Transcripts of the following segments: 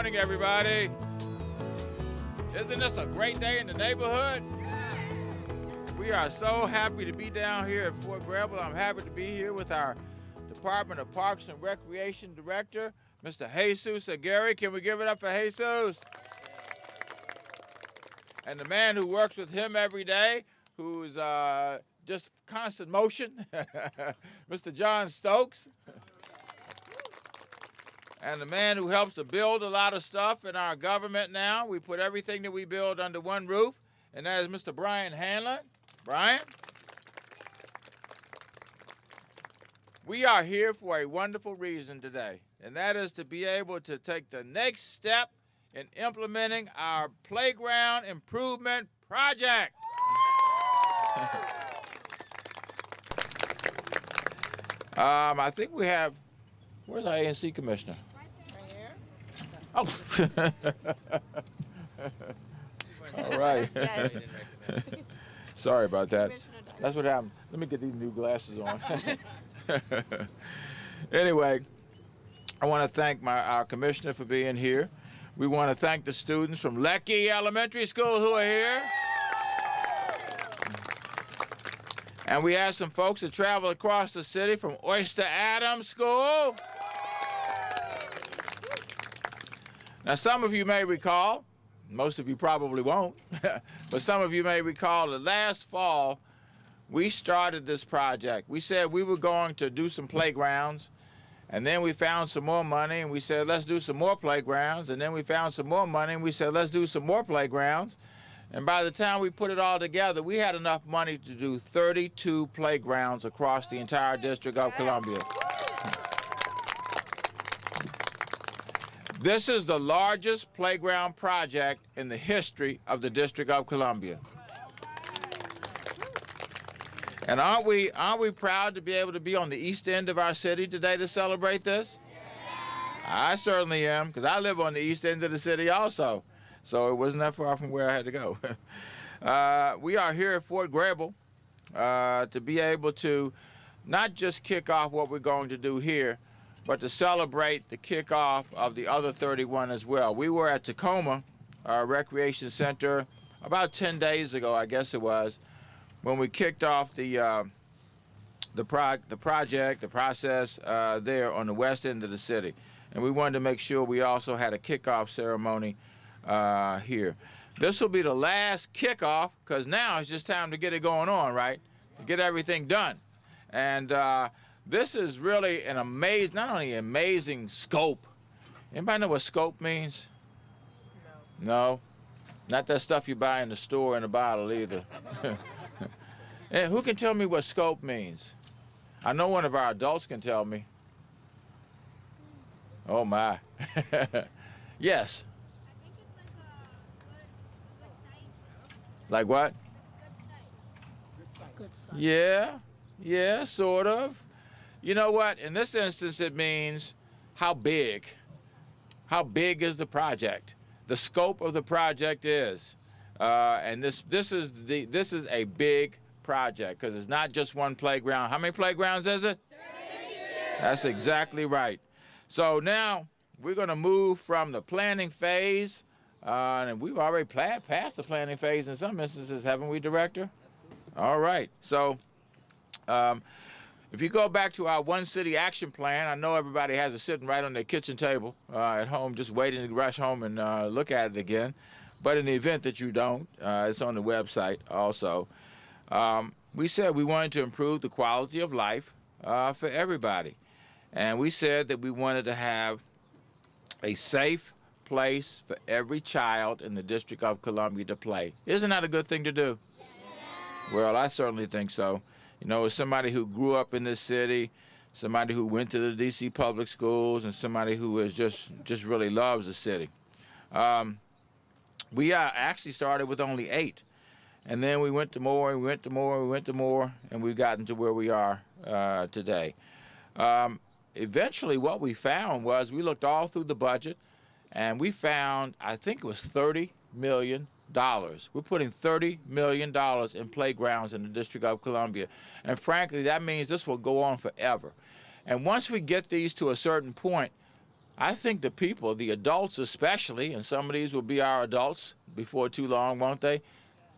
morning, everybody. Isn't this a great day in the neighborhood? We are so happy to be down here at Fort Greble. I'm happy to be here with our Department of Parks and Recreation Director, Mr. Jesús Aguirre. Can we give it up for Jesús? And the man who works with him every day, who's just constant motion, Mr. John Stokes. And the man who helps to build a lot of stuff in our government now. We put everything that we build under one roof, and that is Mr. Brian Hanlon. Brian? We are here for a wonderful reason today, and that is to be able to take the next step in implementing our playground improvement project. I think we have, where's our ANC commissioner? Right there. Oh. All right. Sorry about that. That's what happened. Let me get these new glasses on. Anyway, I want to thank our commissioner for being here. We want to thank the students from Lecky Elementary School who are here. And we have some folks that travel across the city from Oyster Adams School. Now, some of you may recall, most of you probably won't, but some of you may recall that last fall, we started this project. We said we were going to do some playgrounds, and then we found some more money, and we said, let's do some more playgrounds, and then we found some more money, and we said, let's do some more playgrounds. And by the time we put it all together, we had enough money to do 32 playgrounds across the entire District of Columbia. This is the largest playground project in the history of the District of Columbia. And aren't we proud to be able to be on the east end of our city today to celebrate this? I certainly am, because I live on the east end of the city also. So it wasn't that far from where I had to go. We are here at Fort Greble to be able to not just kick off what we're going to do here, but to celebrate the kickoff of the other 31 as well. We were at Tacoma Recreation Center about 10 days ago, I guess it was, when we kicked off the process there on the west end of the city. And we wanted to make sure we also had a kickoff ceremony here. This will be the last kickoff, because now it's just time to get it going on, right? To get everything done. And this is really an amazing, not only amazing scope. Anybody know what scope means? No? Not that stuff you buy in the store in a bottle either. And who can tell me what scope means? I know one of our adults can tell me. Oh my. Yes. Like what? Good sight. Yeah, sort of. You know what? In this instance, it means how big. How big is the project? The scope of the project is, and this is a big project, because it's not just one playground. How many playgrounds is it? 32. That's exactly right. So now we're going to move from the planning phase. And we've already passed the planning phase in some instances, haven't we, Director? All right. So if you go back to our One City Action Plan, I know everybody has it sitting right on their kitchen table at home, just waiting to rush home and look at it again. But in the event that you don't, it's on the website also. We said we wanted to improve the quality of life for everybody. And we said that we wanted to have a safe place for every child in the District of Columbia to play. Isn't that a good thing to do? Yeah. Well, I certainly think so. You know, as somebody who grew up in this city, somebody who went to the D.C. public schools, and somebody who is just really loves the city. We actually started with only 8. And then we went to more, we went to more, we went to more, and we've gotten to where we are today. Eventually, what we found was we looked all through the budget, and we found, I think it was $30 million. We're putting $30 million in playgrounds in the District of Columbia. And frankly, that means this will go on forever. And once we get these to a certain point, I think the people, the adults especially, and some of these will be our adults before too long, won't they?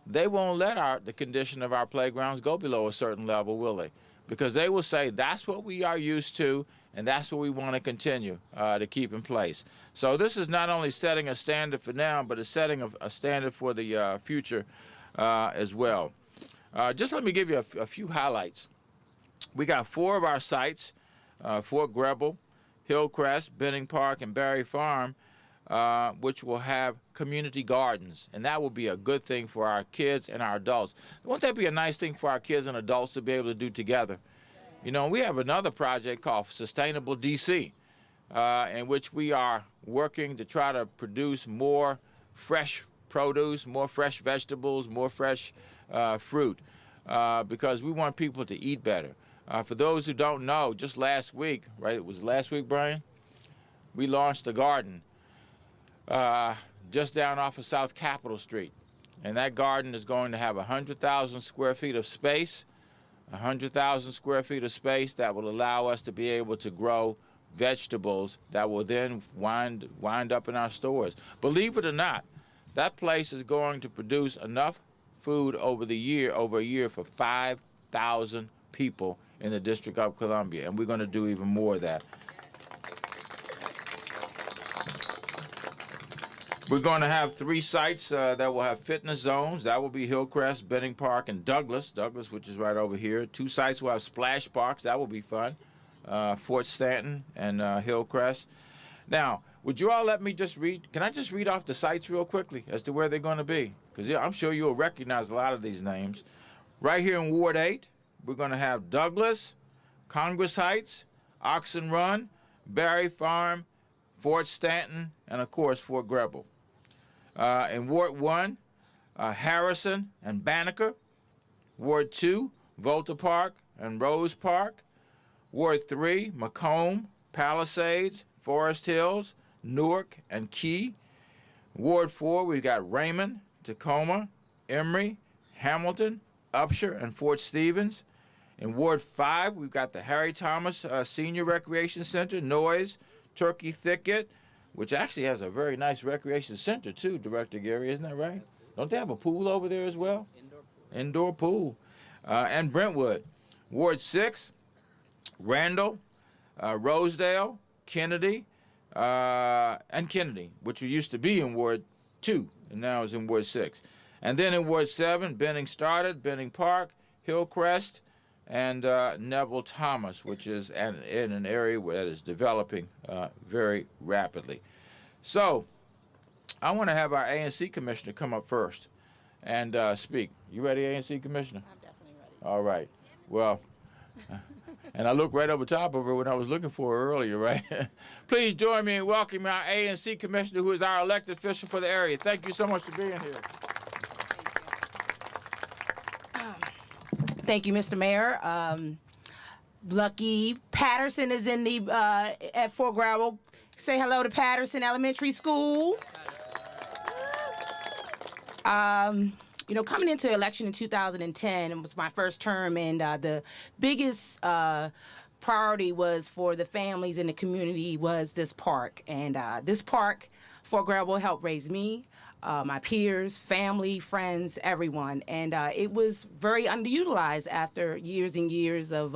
They won't let the condition of our playgrounds go below a certain level, will they? Because they will say that's what we are used to, and that's what we want to continue to keep in place. So this is not only setting a standard for now, but it's setting a standard for the future as well. Just let me give you a few highlights. We got 4 of our sites, Fort Greble, Hillcrest, Benning Park, and Berry Farm, which will have community gardens, and that will be a good thing for our kids and our adults. Won't that be a nice thing for our kids and adults to be able to do together? You know, we have another project called Sustainable DC, in which we are working to try to produce more fresh produce, more fresh vegetables, more fresh fruit, because we want people to eat better. For those who don't know, just last week, right, it was last week, Brian, we launched a garden just down off of South Capitol Street. And that garden is going to have 100,000 square feet of space, 100,000 square feet of space that will allow us to be able to grow vegetables that will then wind up in our stores. Believe it or not, that place is going to produce enough food over a year for 5,000 people in the District of Columbia, and we're going to do even more of that. We're going to have 3 sites that will have fitness zones. That will be Hillcrest, Benning Park, and Douglas, which is right over here. 2 sites will have splash parks. That will be fun. Fort Stanton and Hillcrest. Now, would you all let me just read? Can I just read off the sites real quickly as to where they're going to be? Because I'm sure you'll recognize a lot of these names. Right here in Ward 8, we're going to have Douglas, Congress Heights, Oxen Run, Berry Farm, Fort Stanton, and, of course, Fort Greble. In Ward 1, Harrison and Banneker. Ward 2, Volta Park and Rose Park. Ward 3, Macomb, Palisades, Forest Hills, Newark, and Key. Ward 4, we've got Raymond, Tacoma, Emory, Hamilton, Upshur, and Fort Stevens. In Ward 5, we've got the Harry Thomas Senior Recreation Center, Noyes, Turkey Thicket, which actually has a very nice recreation center too, Director Gary, isn't that right? Don't they have a pool over there as well? Indoor pool. And Brentwood. Ward 6, Randall, Rosedale, Kennedy, and Kennedy, which used to be in Ward 2, and now is in Ward 6. And then in Ward 7, Benning started, Benning Park, Hillcrest, and Neville Thomas, which is in an area that is developing very rapidly. So I want to have our A&C Commissioner come up first and speak. You ready, A&C Commissioner? I'm definitely ready. All right. Well, and I looked right over top of her when I was looking for her earlier, right? Please join me in welcoming our A&C Commissioner, who is our elected official for the area. Thank you so much for being here. Thank you, Mr. Mayor. Lucky Patterson is in the at Fort Greble. Say hello to Patterson Elementary School. You know, coming into election in 2010, it was my first term, and the biggest priority was for the families in the community was this park. And this park, Fort Greble, helped raise me, my peers, family, friends, everyone. And it was very underutilized after years and years of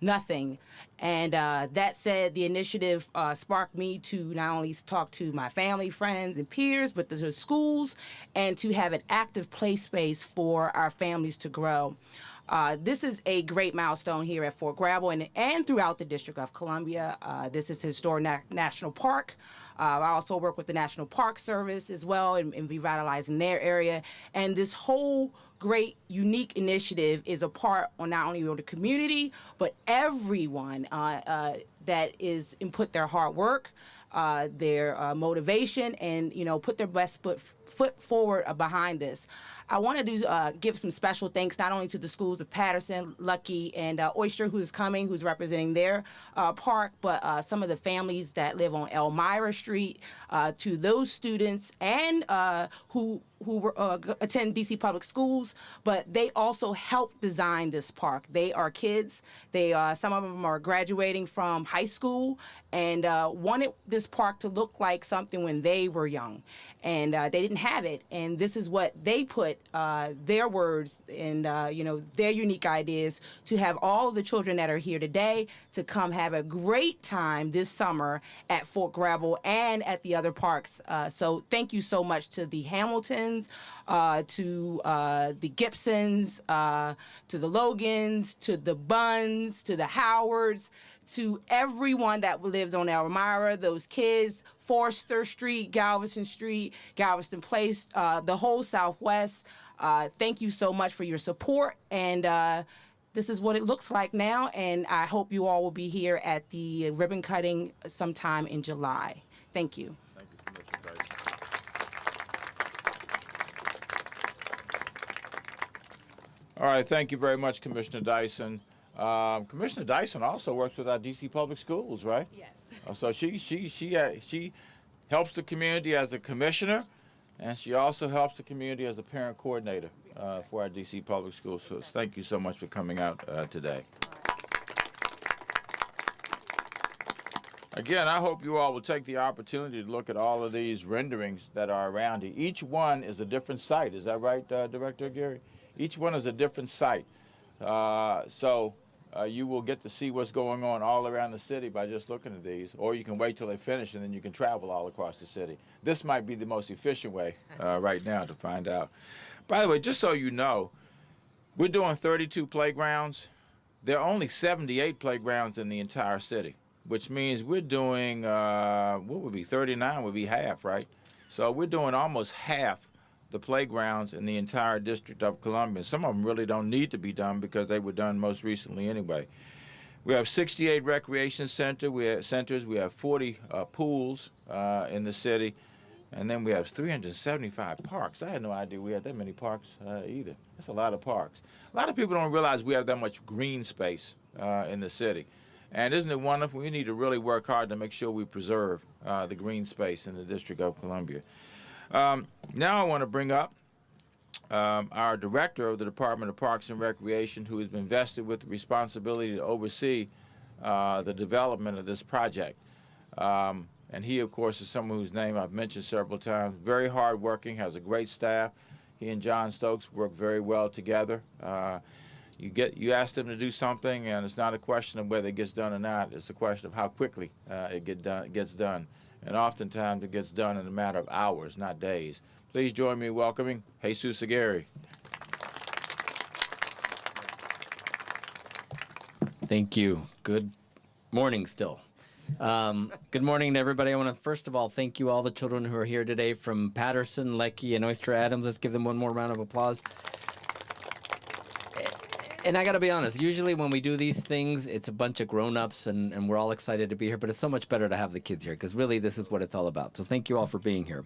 nothing. And that said, the initiative sparked me to not only talk to my family, friends, and peers, but to the schools, and to have an active play space for our families to grow. This is a great milestone here at Fort Greble and throughout the District of Columbia. This is a historic national park. I also work with the National Park Service as well in revitalizing their area. And this whole great, unique initiative is a part on not only of the community, but everyone that input their hard work, their motivation, and, you know, put their best foot foot forward behind this. I wanted to give some special thanks not only to the schools of Patterson, Lucky, and Oyster, who's representing their park, but some of the families that live on Elmira Street, to those students and who attend DC Public Schools, but they also helped design this park. They are kids. Some of them are graduating from high school and wanted this park to look like something when they were young, and they didn't have it. And this is what they put their words and their unique ideas to have all the children that are here today to come have a great time this summer at Fort Greble and at the other parks. So thank you so much to the Hamiltons, to the Gibsons, to the Logans, to the Bunns, to the Howards, to everyone that lived on Elmira, those kids, Forster Street, Galveston Place, the whole Southwest. Thank you so much for your support, and this is what it looks like now, and I hope you all will be here at the ribbon cutting sometime in July. Thank you. Thank you, Commissioner Dyson. All right, thank you very much, Commissioner Dyson. Commissioner Dyson also works with our DC Public Schools, right? Yes. So she helps the community as a commissioner, and she also helps the community as a parent coordinator for our DC Public Schools. So thank you so much for coming out today. Again, I hope you all will take the opportunity to look at all of these renderings that are around you. Each one is a different site. Is that right, Director Aguirre? Each one is a different site. So you will get to see what's going on all around the city by just looking at these, or you can wait till they finish and then you can travel all across the city. This might be the most efficient way right now to find out. By the way, just so you know, we're doing 32 playgrounds. There are only 78 playgrounds in the entire city, which means we're doing, what would be 39 would be half, right? So we're doing almost half the playgrounds in the entire District of Columbia. Some of them really don't need to be done because they were done most recently anyway. We have 68 recreation centers. We have 40 pools in the city, and then we have 375 parks. I had no idea we had that many parks either. That's a lot of parks. A lot of people don't realize we have that much green space in the city. And isn't it wonderful? We need to really work hard to make sure we preserve the green space in the District of Columbia. Now I want to bring up our director of the Department of Parks and Recreation, who has been vested with the responsibility to oversee the development of this project. And he, of course, is someone whose name I've mentioned several times. Very hardworking, has a great staff. He and John Stokes work very well together. You ask them to do something, and it's not a question of whether it gets done or not. It's a question of how quickly it gets done. And oftentimes it gets done in a matter of hours, not days. Please join me in welcoming Jesús Aguirre. Thank you. Good morning still. Good morning to everybody. I want to first of all thank you all the children who are here today from Patterson, Leckie, and Oyster Adams. Let's give them one more round of applause. And I got to be honest, usually when we do these things, it's a bunch of grown-ups and we're all excited to be here, but it's so much better to have the kids here because really this is what it's all about. So thank you all for being here.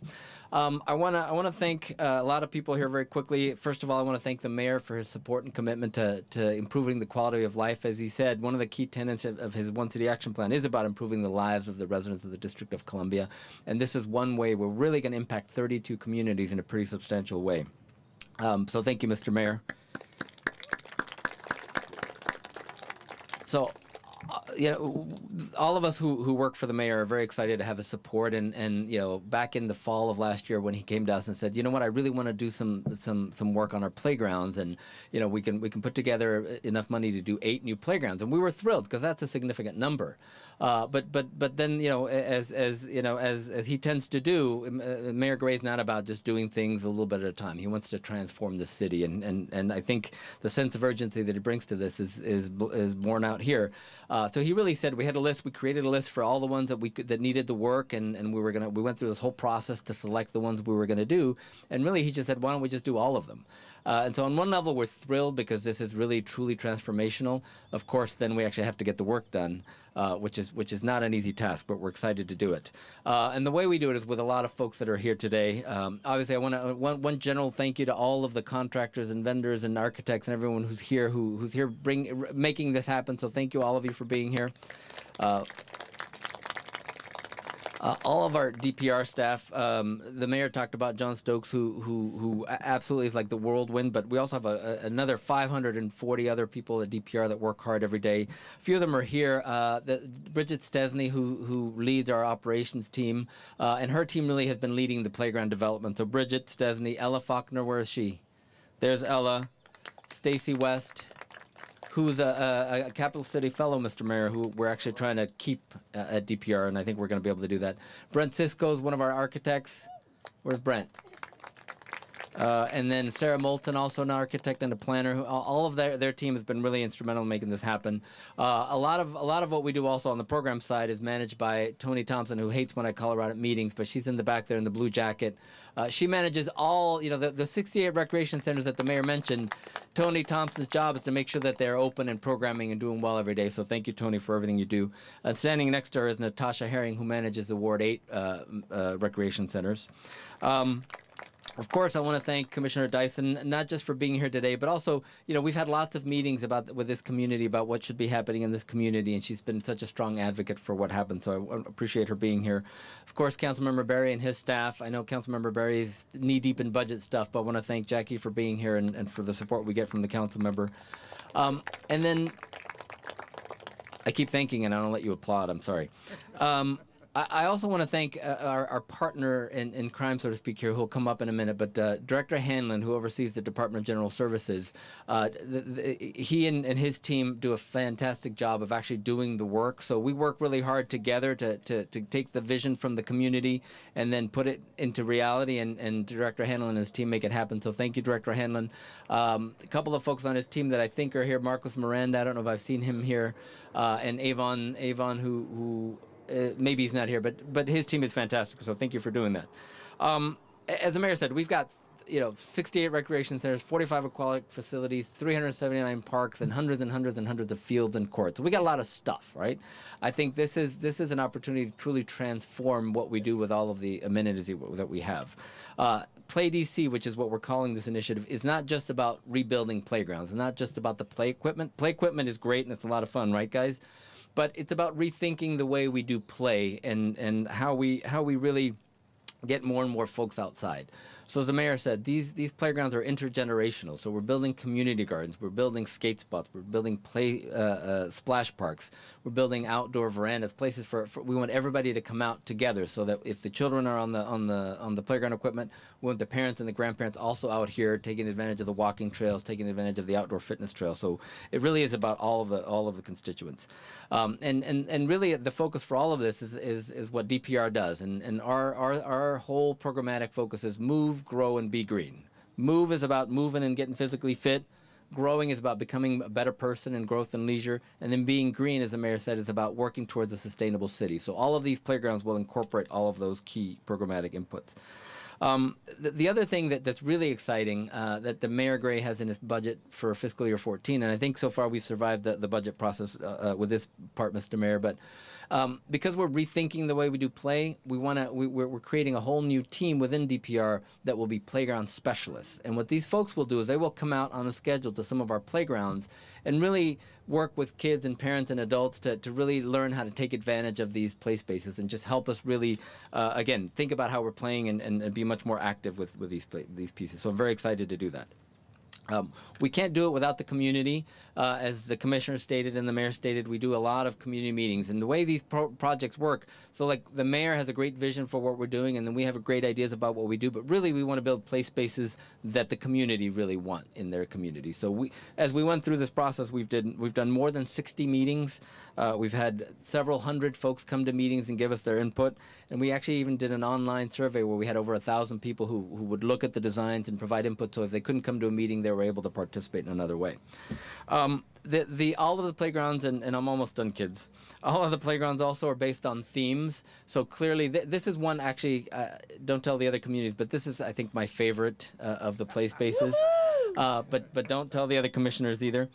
I want to thank a lot of people here very quickly. First of all, I want to thank the mayor for his support and commitment to improving the quality of life. As he said, one of the key tenets of his One City Action Plan is about improving the lives of the residents of the District of Columbia. And this is one way we're really going to impact 32 communities in a pretty substantial way. So thank you, Mr. Mayor. So, all of us who work for the mayor are very excited to have his support. And back in the fall of last year when he came to us and said, you know what, I really want to do some work on our playgrounds, and we can put together enough money to do 8 new playgrounds, and we were thrilled because that's a significant number. But then as he tends to do, Mayor Gray's not about just doing things a little bit at a time. He wants to transform the city, and I think the sense of urgency that he brings to this is borne out here. So he really said we had a list. We created a list for all the ones that needed the work, and we went through this whole process to select the ones we were going to do. And really, he just said, why don't we just do all of them? And so on one level, we're thrilled because this is really, truly transformational. Of course, then we actually have to get the work done, which is not an easy task, but we're excited to do it. And the way we do it is with a lot of folks that are here today. Obviously, I want to one general thank you to all of the contractors and vendors and architects and everyone who's here making this happen. So thank you, all of you, for being here. All of our DPR staff, the mayor talked about John Stokes, who absolutely is like the whirlwind, but we also have another 540 other people at DPR that work hard every day. A few of them are here. Bridget Stesney, who leads our operations team, and her team really has been leading the playground development. So Bridget Stesney, Ella Faulkner, where is she? There's Ella. Stacy West, who's a Capital City Fellow, Mr. Mayor, who we're actually trying to keep at DPR, and I think we're going to be able to do that. Brent Cisco is one of our architects. Where's Brent? And then Sarah Moulton, also an architect and a planner. All of their team has been really instrumental in making this happen. A lot of what we do also on the program side is managed by Tony Thompson, who hates when I call her out at meetings, but she's in the back there in the blue jacket. She manages all, the 68 recreation centers that the mayor mentioned. Tony Thompson's job is to make sure that they're open and programming and doing well every day. So thank you, Tony, for everything you do. Standing next to her is Natasha Herring, who manages the Ward 8 recreation centers. Of course, I want to thank Commissioner Dyson, not just for being here today, but also, we've had lots of meetings with this community about what should be happening in this community, and she's been such a strong advocate for what happened, so I appreciate her being here. Of course, Councilmember Berry and his staff. I know Councilmember Berry is knee-deep in budget stuff, but I want to thank Jackie for being here and for the support we get from the council member. And then, I keep thanking, and I don't let you applaud, I'm sorry. I also want to thank our partner in crime, so to speak, here, who will come up in a minute, but Director Hanlon, who oversees the Department of General Services, he and his team do a fantastic job of actually doing the work. So we work really hard together to take the vision from the community and then put it into reality, and Director Hanlon and his team make it happen. So thank you, Director Hanlon. A couple of folks on his team that I think are here, Marcos Miranda, I don't know if I've seen him here, and Avon, who maybe he's not here, but his team is fantastic, so thank you for doing that. As the mayor said, we've got 68 recreation centers, 45 aquatic facilities, 379 parks, and hundreds of fields and courts. So we got a lot of stuff, right? I think this is an opportunity to truly transform what we do with all of the amenities that we have. Play DC, which is what we're calling this initiative, is not just about rebuilding playgrounds. It's not just about the play equipment. Play equipment is great and it's a lot of fun, right, guys? But it's about rethinking the way we do play and how we really get more and more folks outside. So as the mayor said, these playgrounds are intergenerational. So we're building community gardens, we're building skate spots, we're building splash parks, we're building outdoor verandas, places for we want everybody to come out together, so that if the children are on the playground equipment, we want the parents and the grandparents also out here taking advantage of the walking trails, taking advantage of the outdoor fitness trails. So it really is about all of the constituents, and really the focus for all of this is what DPR does, and our whole programmatic focus is move, grow, and be green. Move is about moving and getting physically fit. Growing is about becoming a better person and growth and leisure. And then being green, as the mayor said, is about working towards a sustainable city. So all of these playgrounds will incorporate all of those key programmatic inputs. The other thing that's really exciting that the Mayor Gray has in his budget for fiscal year 14, and I think so far we've survived the budget process with this part, Mr. Mayor, but because we're rethinking the way we do play, we're creating a whole new team within DPR that will be playground specialists. And what these folks will do is they will come out on a schedule to some of our playgrounds and really work with kids and parents and adults to really learn how to take advantage of these play spaces and just help us really, again, think about how we're playing and be much more active with these pieces. So I'm very excited to do that. We can't do it without the community. As the commissioner stated and the mayor stated, we do a lot of community meetings. And the way these projects work, so like the mayor has a great vision for what we're doing, and then we have great ideas about what we do, but really we want to build play spaces that the community really want in their community. So as we went through this process, we've done more than 60 meetings. We've had several hundred folks come to meetings and give us their input. And we actually even did an online survey where we had over 1,000 people who would look at the designs and provide input. So if they couldn't come to a meeting, they were were able to participate in another way. All of the playgrounds, and I'm almost done, kids. All of the playgrounds also are based on themes. So clearly, this is one actually. Don't tell the other communities, but this is, I think, my favorite of the play spaces. But don't tell the other commissioners either.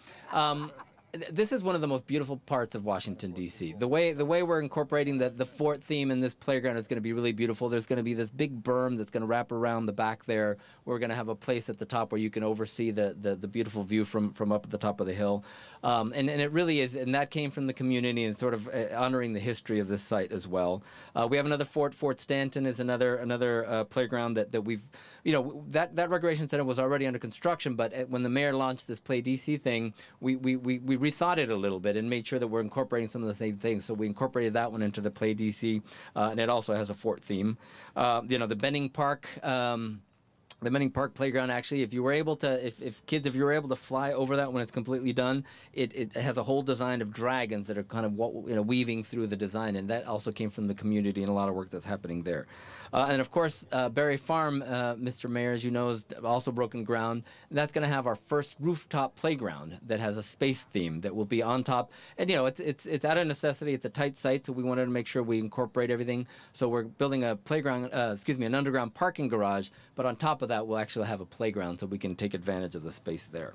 This is one of the most beautiful parts of Washington, D.C. The way we're incorporating the fort theme in this playground is going to be really beautiful. There's going to be this big berm that's going to wrap around the back there. We're going to have a place at the top where you can oversee the beautiful view from up at the top of the hill. And it really is, and that came from the community and sort of honoring the history of this site as well. We have another fort. Fort Stanton is another playground that we've, that recreation center was already under construction, but when the mayor launched this Play DC thing, we rethought it a little bit and made sure that we're incorporating some of the same things. So we incorporated that one into the Play DC, and it also has a fort theme. The Benning Park. The Benning Park playground, actually, if you were able to, if you were able to fly over that when it's completely done, it has a whole design of dragons that are kind of weaving through the design, and that also came from the community and a lot of work that's happening there. And of course, Berry Farm, Mr. Mayor, as you know, is also broken ground. And that's going to have our first rooftop playground that has a space theme that will be on top. And it's out of necessity. It's a tight site, so we wanted to make sure we incorporate everything. So we're building a playground, an underground parking garage, but on top of that, we'll actually have a playground so we can take advantage of the space there.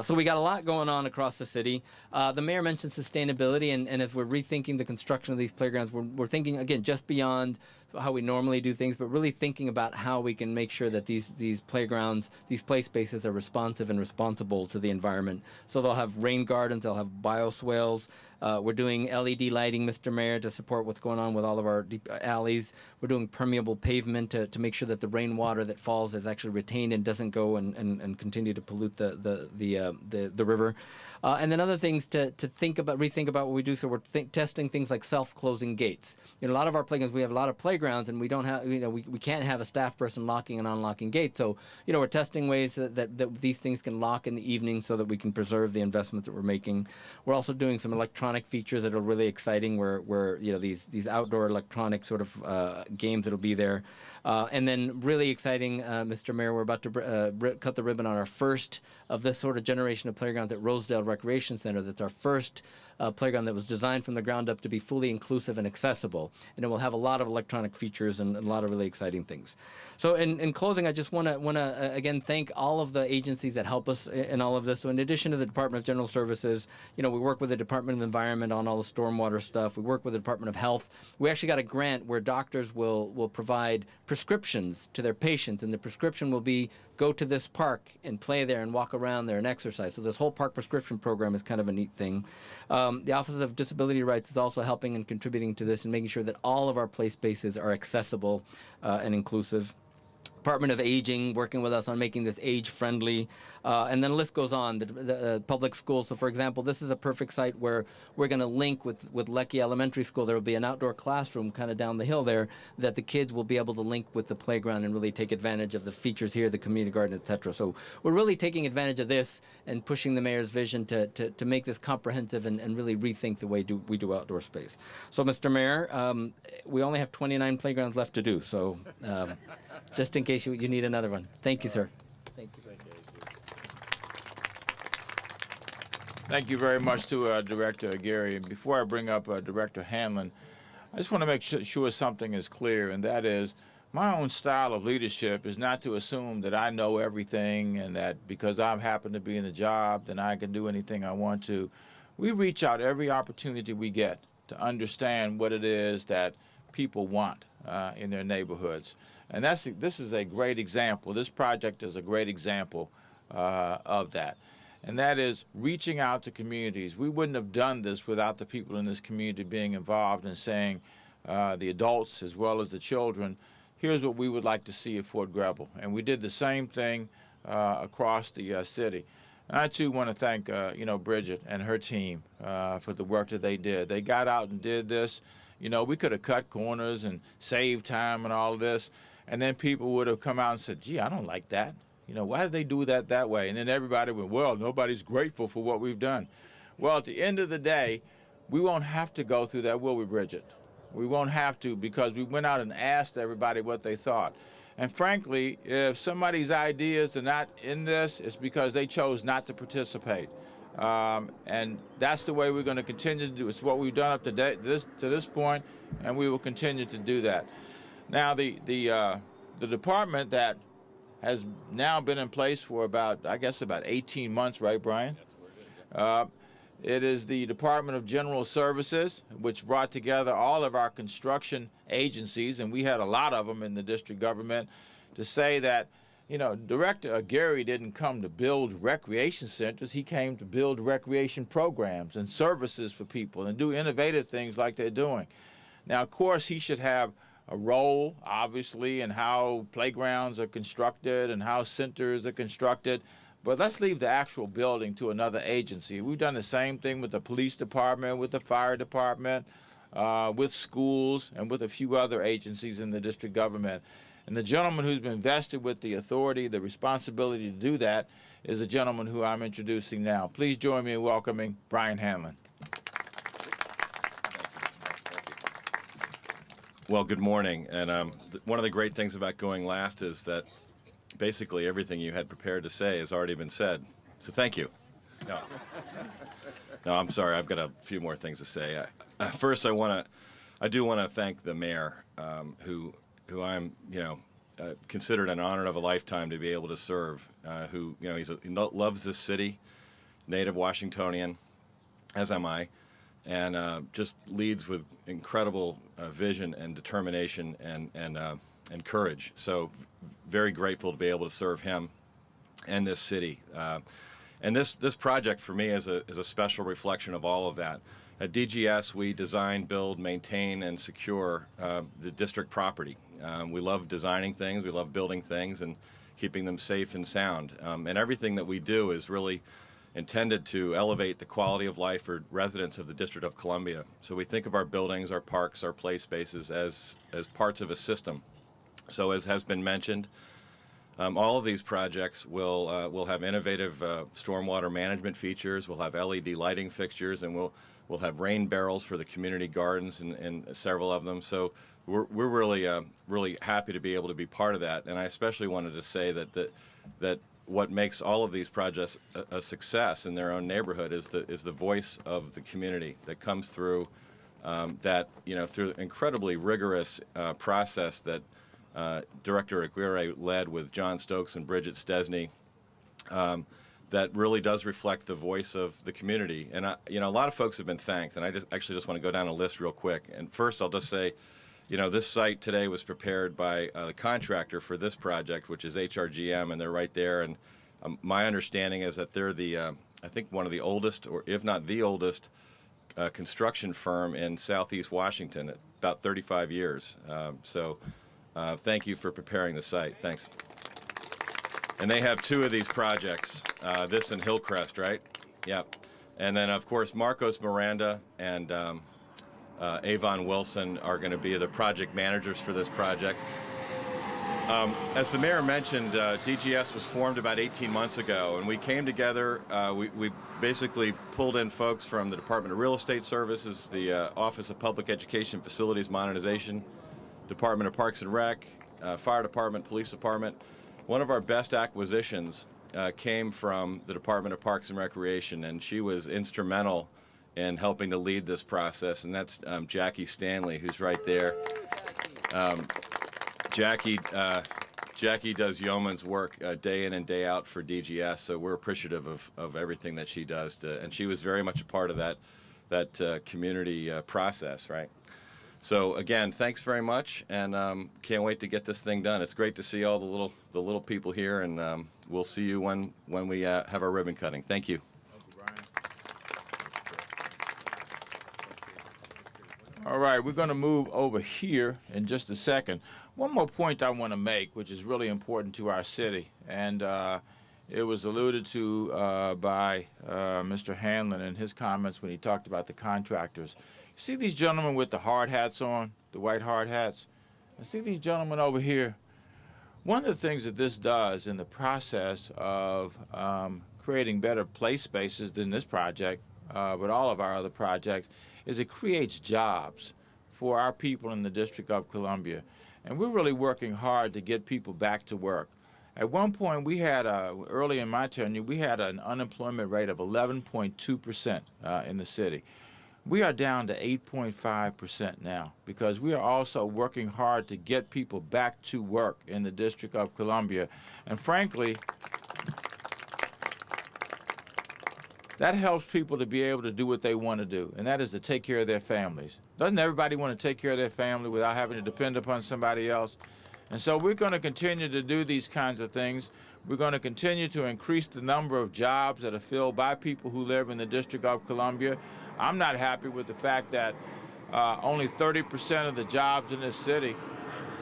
So we got a lot going on across the city. The mayor mentioned sustainability, and as we're rethinking the construction of these playgrounds, we're thinking, again, just beyond how we normally do things, but really thinking about how we can make sure that these playgrounds, these play spaces are responsive and responsible to the environment. So they'll have rain gardens, they'll have bioswales. We're doing LED lighting, Mr. Mayor, to support what's going on with all of our deep alleys. We're doing permeable pavement to make sure that the rainwater that falls is actually retained and doesn't go and continue to pollute the river. And then other things to rethink about what we do. So we're testing things like self-closing gates. In a lot of our playgrounds, we have a lot of playgrounds, and we don't have, we can't have a staff person locking and unlocking gates. So, we're testing ways that these things can lock in the evening so that we can preserve the investments that we're making. We're also doing some electronic features that are really exciting, where these outdoor electronic sort of games that'll be there. And then really exciting, Mr. Mayor, we're about to cut the ribbon on our first of this sort of generation of playgrounds at Rosedale Recreation Center. That's our first playground that was designed from the ground up to be fully inclusive and accessible. And it will have a lot of electronic features and a lot of really exciting things. So in closing, I just want to again thank all of the agencies that help us in all of this. So in addition to the Department of General Services, we work with the Department of Environment on all the stormwater stuff. We work with the Department of Health. We actually got a grant where doctors will provide prescriptions to their patients, and the prescription will be go to this park and play there and walk around there and exercise. So this whole park prescription program is kind of a neat thing. The Office of Disability Rights is also helping and contributing to this and making sure that all of our play spaces are accessible and inclusive. Department of Aging working with us on making this age-friendly, and then the list goes on. The public schools. So, for example, this is a perfect site where we're going to link with Leckie Elementary School. There will be an outdoor classroom kind of down the hill there that the kids will be able to link with the playground and really take advantage of the features here, the community garden, etc. So we're really taking advantage of this and pushing the mayor's vision to make this comprehensive and really rethink the way we do outdoor space. So, Mr. Mayor, we only have 29 playgrounds left to do. So. Just in case you need another one. Thank you, sir. Thank you. Thank you very much to Director Aguirre. And before I bring up Director Hanlon, I just want to make sure something is clear, and that is my own style of leadership is not to assume that I know everything and that because I happen to be in the job, then I can do anything I want to. We reach out every opportunity we get to understand what it is that people want in their neighborhoods. And this is a great example. This project is a great example of that. And that is reaching out to communities. We wouldn't have done this without the people in this community being involved and saying, the adults as well as the children, here's what we would like to see at Fort Greble. And we did the same thing across the city. And I, too, want to thank, Bridget and her team for the work that they did. They got out and did this. We could have cut corners and saved time and all of this. And then people would have come out and said, gee, I don't like that. Why did they do that way? And then everybody went, well, nobody's grateful for what we've done. Well, at the end of the day, we won't have to go through that, will we, Bridget? We won't have to because we went out and asked everybody what they thought. And frankly, if somebody's ideas are not in this, it's because they chose not to participate. And that's the way we're going to continue to do. It's what we've done up to this point, and we will continue to do that. Now, the department that has now been in place for about 18 months, right, Brian? It is the Department of General Services, which brought together all of our construction agencies, and we had a lot of them in the district government, to say that, Director Aguirre didn't come to build recreation centers. He came to build recreation programs and services for people and do innovative things like they're doing. Now, of course, he should have a role, obviously, in how playgrounds are constructed and how centers are constructed. But let's leave the actual building to another agency. We've done the same thing with the police department, with the fire department, with schools, and with a few other agencies in the district government. And the gentleman who's been vested with the authority, the responsibility to do that, is the gentleman who I'm introducing now. Please join me in welcoming Brian Hanlon. Well, good morning. And one of the great things about going last is that basically everything you had prepared to say has already been said. So thank you. No, I'm sorry. I've got a few more things to say. First, I do want to thank the mayor, who I'm, considered an honor of a lifetime to be able to serve. Who, he loves this city, native Washingtonian, as am I, and just leads with incredible vision and determination and courage. So very grateful to be able to serve him and this city. And this project for me is a special reflection of all of that. At DGS, we design, build, maintain, and secure the district property. We love designing things, we love building things, and keeping them safe and sound. And everything that we do is really intended to elevate the quality of life for residents of the District of Columbia. So we think of our buildings, our parks, our play spaces as parts of a system. So as has been mentioned, all of these projects will have innovative stormwater management features. We'll have LED lighting fixtures, and we'll have rain barrels for the community gardens and several of them. So we're really happy to be able to be part of that. And I especially wanted to say that what makes all of these projects a success in their own neighborhood is the voice of the community that comes through through incredibly rigorous process that Director Aguirre led with John Stokes and Bridget Stesney, that really does reflect the voice of the community. And a lot of folks have been thanked, and I just want to go down a list real quick. And first, I'll just say, this site today was prepared by the contractor for this project, which is HRGM, and they're right there. And my understanding is that they're I think one of the oldest, or if not the oldest, construction firm in Southeast Washington, about 35 years. Thank you for preparing the site. Thanks. And they have two of these projects, this and Hillcrest, right? Yep. And then, of course, Marcos Miranda and Avon Wilson are going to be the project managers for this project. As the mayor mentioned, DGS was formed about 18 months ago, and we came together. We basically pulled in folks from the Department of Real Estate Services, the Office of Public Education Facilities Modernization, Department of Parks and Rec, Fire Department, Police Department. One of our best acquisitions came from the Department of Parks and Recreation, and she was instrumental in helping to lead this process, and that's Jackie Stanley, who's right there. Jackie does yeoman's work day in and day out for DGS, so we're appreciative of everything that she does, and she was very much a part of that community process, right? So again, thanks very much, and can't wait to get this thing done. It's great to see all the little people here, and we'll see you when we have our ribbon cutting. Thank you. All right, we're going to move over here in just a second. One more point I want to make, which is really important to our city, and it was alluded to by Mr. Hanlon in his comments when he talked about the contractors. See these gentlemen with the hard hats on, the white hard hats? I see these gentlemen over here. One of the things that this does in the process of creating better play spaces than this project, but all of our other projects, is it creates jobs for our people in the District of Columbia. And we're really working hard to get people back to work. At one point, we had, early in my tenure, we had an unemployment rate of 11.2% in the city. We are down to 8.5% now because we are also working hard to get people back to work in the District of Columbia. And frankly, that helps people to be able to do what they want to do, and that is to take care of their families. Doesn't everybody want to take care of their family without having to depend upon somebody else? And so we're going to continue to do these kinds of things. We're going to continue to increase the number of jobs that are filled by people who live in the District of Columbia. I'm not happy with the fact that only 30% of the jobs in this city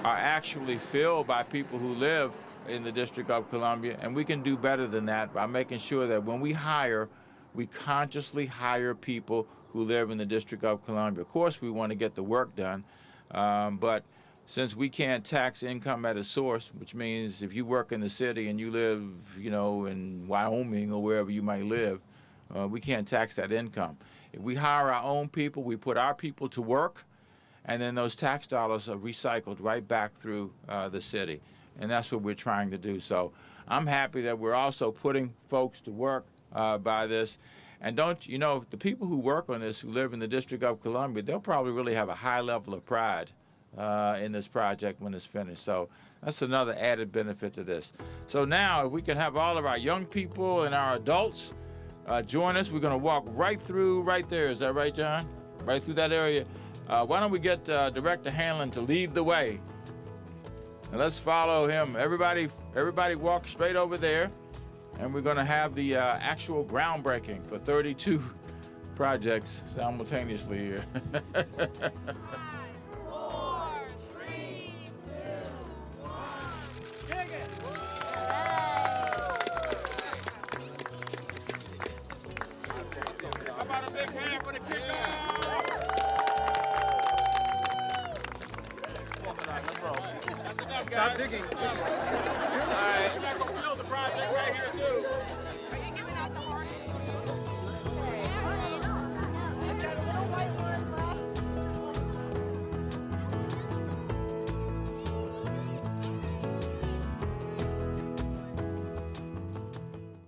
are actually filled by people who live in the District of Columbia, and we can do better than that by making sure that when we hire, we consciously hire people who live in the District of Columbia. Of course, we want to get the work done, but since we can't tax income at a source, which means if you work in the city and you live, in Wyoming or wherever you might live, we can't tax that income. If we hire our own people, we put our people to work, and then those tax dollars are recycled right back through the city. And that's what we're trying to do. So I'm happy that we're also putting folks to work by this. And the people who work on this, who live in the District of Columbia, they'll probably really have a high level of pride in this project when it's finished. So that's another added benefit to this. So now if we can have all of our young people and our adults join us, we're going to walk right through right there. Is that right, John? Right through that area. Why don't we get Director Hanlon to lead the way? And let's follow him. Everybody walk straight over there. And we're going to have the actual groundbreaking for 32 projects simultaneously here. 5, 4, 3, 2, 1. Dig it! How about a big hand for the kickoff? That's enough, guys. Stop digging. All right. We're not going to build the project right here, too.